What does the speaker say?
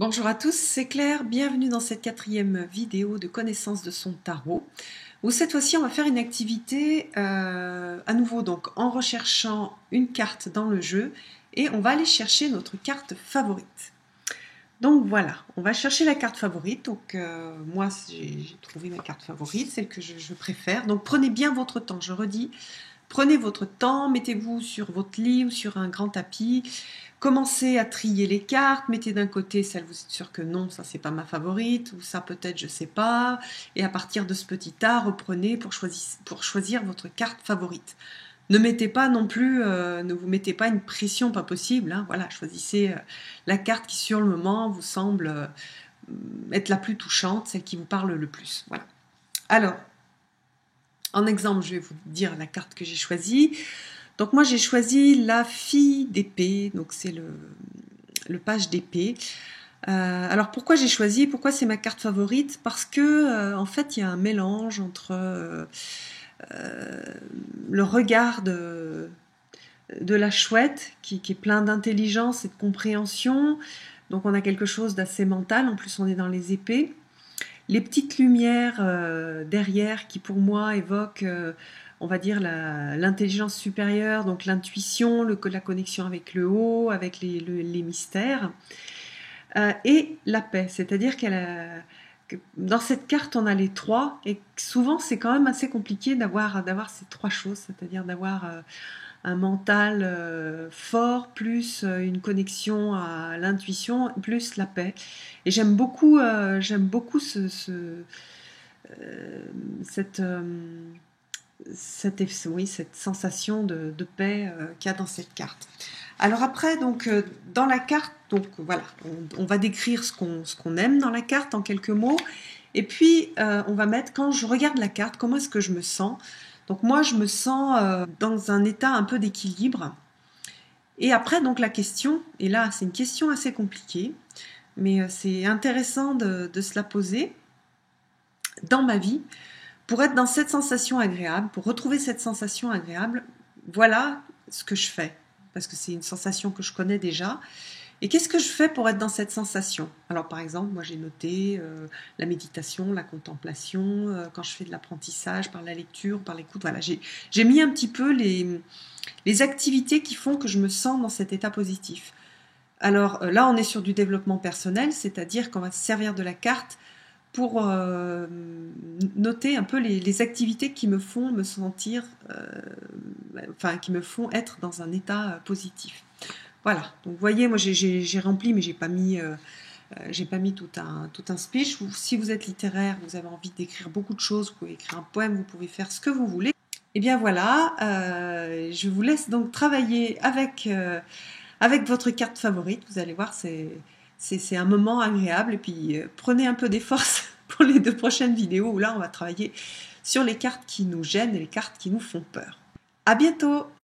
Bonjour à tous, c'est Claire, bienvenue dans cette quatrième vidéo de connaissance de son tarot, où cette fois-ci on va faire une activité à nouveau donc en recherchant une carte dans le jeu et on va aller chercher notre carte favorite. Donc voilà, on va chercher la carte favorite, donc moi j'ai trouvé ma carte favorite, celle que je préfère, donc prenez bien votre temps, je redis. Prenez votre temps, mettez-vous sur votre lit ou sur un grand tapis, commencez à trier les cartes, mettez d'un côté celle vous êtes sûr que non, ça c'est pas ma favorite, ou ça peut-être je sais pas, et à partir de ce petit tas, reprenez pour choisir votre carte favorite. Ne mettez pas non plus, ne vous mettez pas une pression pas possible, hein, voilà, choisissez la carte qui sur le moment vous semble être la plus touchante, celle qui vous parle le plus. Voilà. Alors, en exemple, je vais vous dire la carte que j'ai choisie. Donc moi j'ai choisi la fille d'épée, donc c'est le page d'épée. Alors pourquoi j'ai choisi, pourquoi c'est ma carte favorite? Parce que en fait il y a un mélange entre le regard de la chouette qui est plein d'intelligence et de compréhension. Donc on a quelque chose d'assez mental, en plus on est dans les épées. Les petites lumières derrière qui pour moi évoquent, on va dire, l'intelligence supérieure, donc l'intuition, la connexion avec le haut, avec les mystères. Et la paix, c'est-à-dire que dans cette carte on a les trois, et souvent c'est quand même assez compliqué d'avoir ces trois choses, c'est-à-dire d'avoir un mental fort, plus une connexion à l'intuition, plus la paix. Et j'aime beaucoup cette, cette sensation de paix qu'il y a dans cette carte. Alors après, donc, dans la carte, donc voilà, on va décrire ce qu'on aime dans la carte en quelques mots. Et puis, on va mettre, quand je regarde la carte, comment est-ce que je me sens? Donc moi, je me sens dans un état un peu d'équilibre. Et après, donc la question, et là, c'est une question assez compliquée, mais c'est intéressant de se la poser dans ma vie, pour être dans cette sensation agréable, pour retrouver cette sensation agréable, voilà ce que je fais, parce que c'est une sensation que je connais déjà. Et qu'est-ce que je fais pour être dans cette sensation? Alors par exemple, moi j'ai noté la méditation, la contemplation, quand je fais de l'apprentissage, par la lecture, par l'écoute, voilà, j'ai mis un petit peu les activités qui font que je me sens dans cet état positif. Alors là, on est sur du développement personnel, c'est-à-dire qu'on va se servir de la carte pour noter un peu les activités qui me font me sentir, enfin qui me font être dans un état positif. Voilà, donc vous voyez, moi j'ai rempli, mais j'ai pas mis tout un speech. Si vous êtes littéraire, vous avez envie d'écrire beaucoup de choses, vous pouvez écrire un poème, vous pouvez faire ce que vous voulez. Et bien voilà, je vous laisse donc travailler avec votre carte favorite. Vous allez voir, c'est un moment agréable. Et puis prenez un peu des forces pour les 2 prochaines vidéos où là on va travailler sur les cartes qui nous gênent et les cartes qui nous font peur. À bientôt!